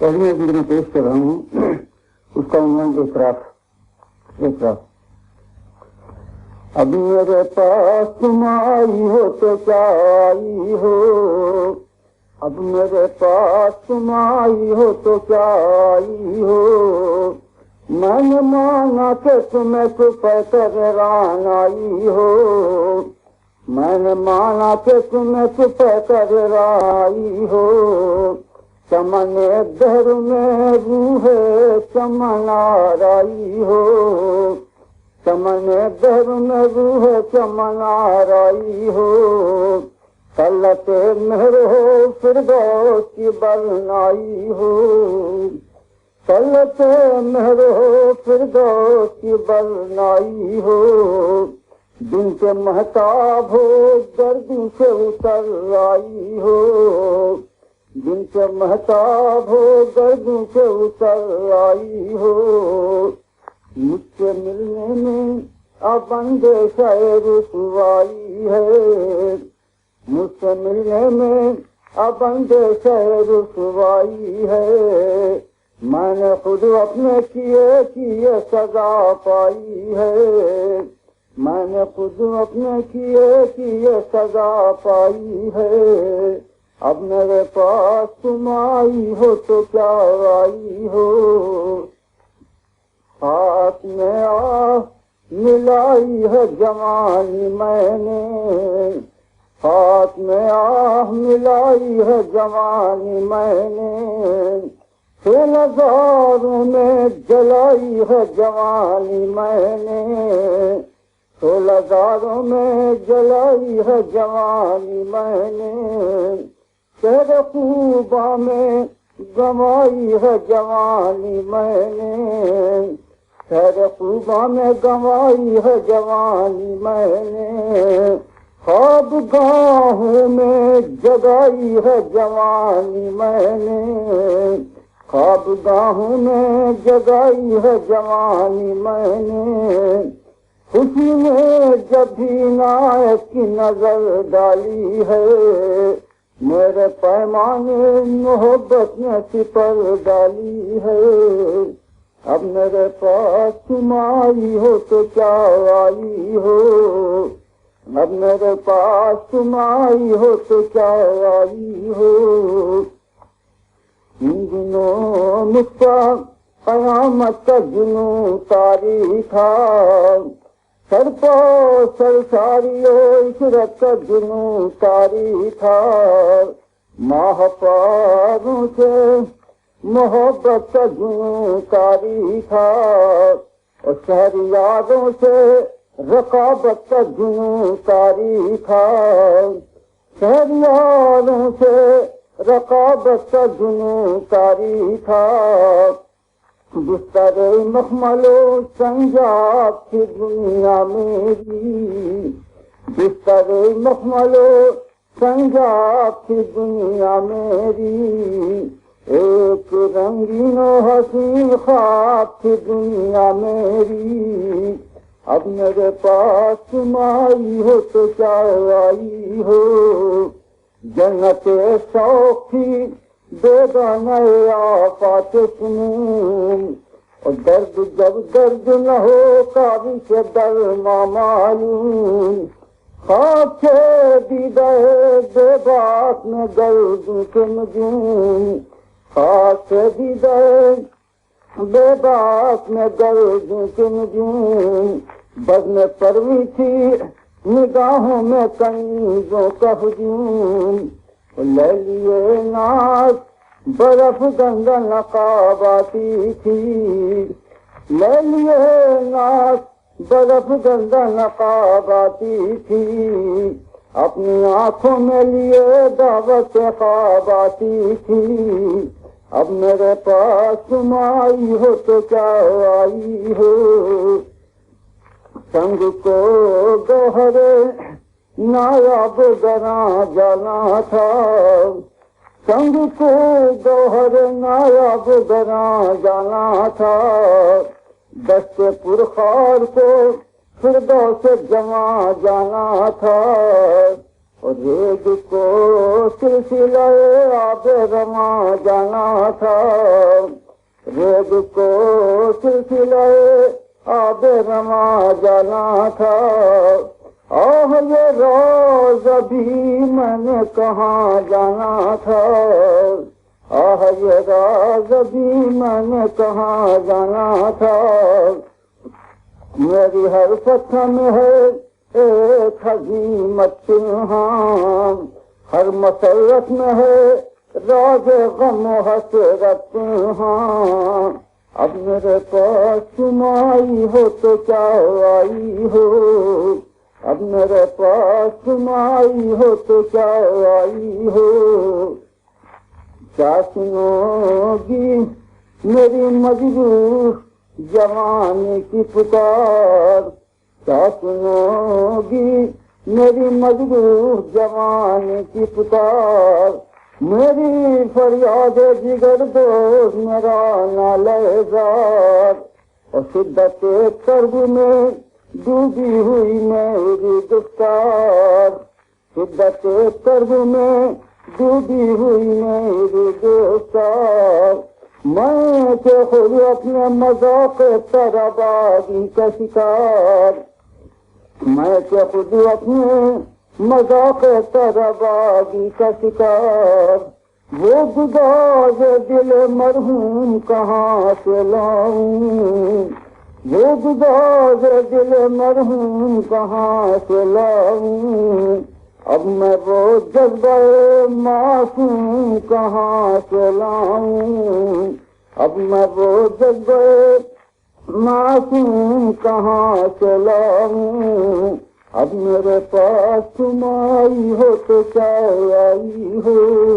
پہلی میں پیش کر رہا ہوں اس کا عنوان اعتراف. اب میرے پاس تم آئی ہو تو کیا آئی ہو، اب میرے پاس تم آئی ہو تو کیا آئی ہو، میں نے مانا کہ تمہیں چھپ کر ران آئی ہو، میں نے مانا کہ تمہیں چھپ کر آئی ہو، چمن دہر میں روح چمن آرائی ہو، چمن دہر میں روح چمن آرائی ہو، طلت مہر ہو فردوس کی برنائی ہو، طلت مہر ہو فردوس کی برنائی ہو، دن کے مہتاب ہو گردی سے اتر آئی ہو، دن کے مہتاب ہو گردی سے اتر آئی ہو، مجھ سے ملنے میں اب اندیشہ رسوائی ہے، مجھ سے ملنے میں اب اندیشہ رسوائی ہے، میں نے خود اپنے کیے سزا پائی ہے، میں نے خود اپنے کیے سزا پائی ہے، اب میرے پاس تم آئی ہو تو کیا آئی ہو، ہاتھ میں ملائی ہے جوانی میں نے، ہاتھ میں ملائی ہے جوانی میں نے، پھول ہزاروں میں جلائی ہے جوانی میں نے، پھول ہزاروں میں جلائی ہے جوانی میں نے، تیرے خوباں میں گنوائی ہے جوانی میں نے، تیرے خوباں میں گنوائی ہے جوانی میں نے، خواب گاہوں میں جگائی ہے جوانی میں نے، خواب گاہوں میں جگائی ہے جوانی میں نے، خوشی میں جب بھی نائک کی نظر ڈالی ہے، میرے پیمانے محبت نے سپر ڈالی ہے، اب میرے پاس تم آئی ہو تو کیا آئی ہو، اب میرے پاس تم آئی ہو تو کیا آئی ہو، ان دنوں مجھ پر قیامت کا جنوں طاری تھا، سر پا سر ساری عشرت کا جنوں طاری تھا، ماہ پاروں سے محبت کا جنوں طاری تھا، اور شہر یادوں سے رقابت کا جنوں طاری تھا، شہر یادوں سے رقابت کا جنوں طاری تھا، بستر مخمل و سنجاب کی دنیا میری، بستر مخمل و سنجاب کی دنیا میری، ایک رنگین و حسین خواب کی دنیا میری، اب میرے پاس تم آئی ہو تو کیا آئی ہو، جنت شوق کی بیگانہ آفات سنوں، اور درد جب درد نہ ہو قابل سے درما معلوم، خواب سے دیدہ بے بات میں گردوں کے نجوم، خواب سے دیدہ بے بات میں گردوں کے نجوم، بزم پروی تھی نگاہوں میں کنیزوں کا ہجوم، لے لیے ناز برف گنگا نقاب آتی تھی، لے لیے ناز برف گنگا نقاب آتی تھی، اپنی آنکھوں میں لیے دعوت خواب آتی تھی، اب میرے پاس تم آئی ہو تو کیا آئی ہو، سنگ کو گوہر نایاب گراں جانا تھا، سنگ کو گوہر نایاب گراں جانا تھا، دست پرخار کو فردوس جمع جانا تھا، اور ریگ کو سلسلہ آب رواں جانا تھا، ریگ کو سلسلہ آب رواں جانا تھا، آہ یہ راز ابھی میں نے کہاں جانا تھا، آہ یہ راز ابھی میں نے کہاں جانا تھا، میری ہر فتح میں ہے ایک حزیمت پنہاں، ہر مسرت میں ہے راز غم و حسرت پنہاں، اب میرے پاس تم آئی ہو تو کیا آئی ہو، اب میرے پاس تم آئی ہو تو کیا آئی ہو، کیا سنو گی میری مجروح جوانی کی پکار، کیا سنو گی میری مجروح جوانی کی پکار، میری فریاد جگر دوست میرا نالہ زار، اور شدت کرب میں ڈوبی ہوئی میری گفتار، شدت کرب میں ڈوبی ہوئی میری گفتار، میں کہ خود اپنے مذاق طرباگی کا شکار، میں کہ خود اپنے مذاق طرباگی کا شکار، وہ گداز دل مرحوم کہاں سے لاؤں، وہ گداز دل مرحوم کہاں سے لاؤں، اب میں وہ جذبہ معصوم کہاں سے لاؤں، اب میں وہ جذبہ معصوم کہاں سے لاؤں، اب میرے پاس تم آئی ہو تو کیا آئی ہو۔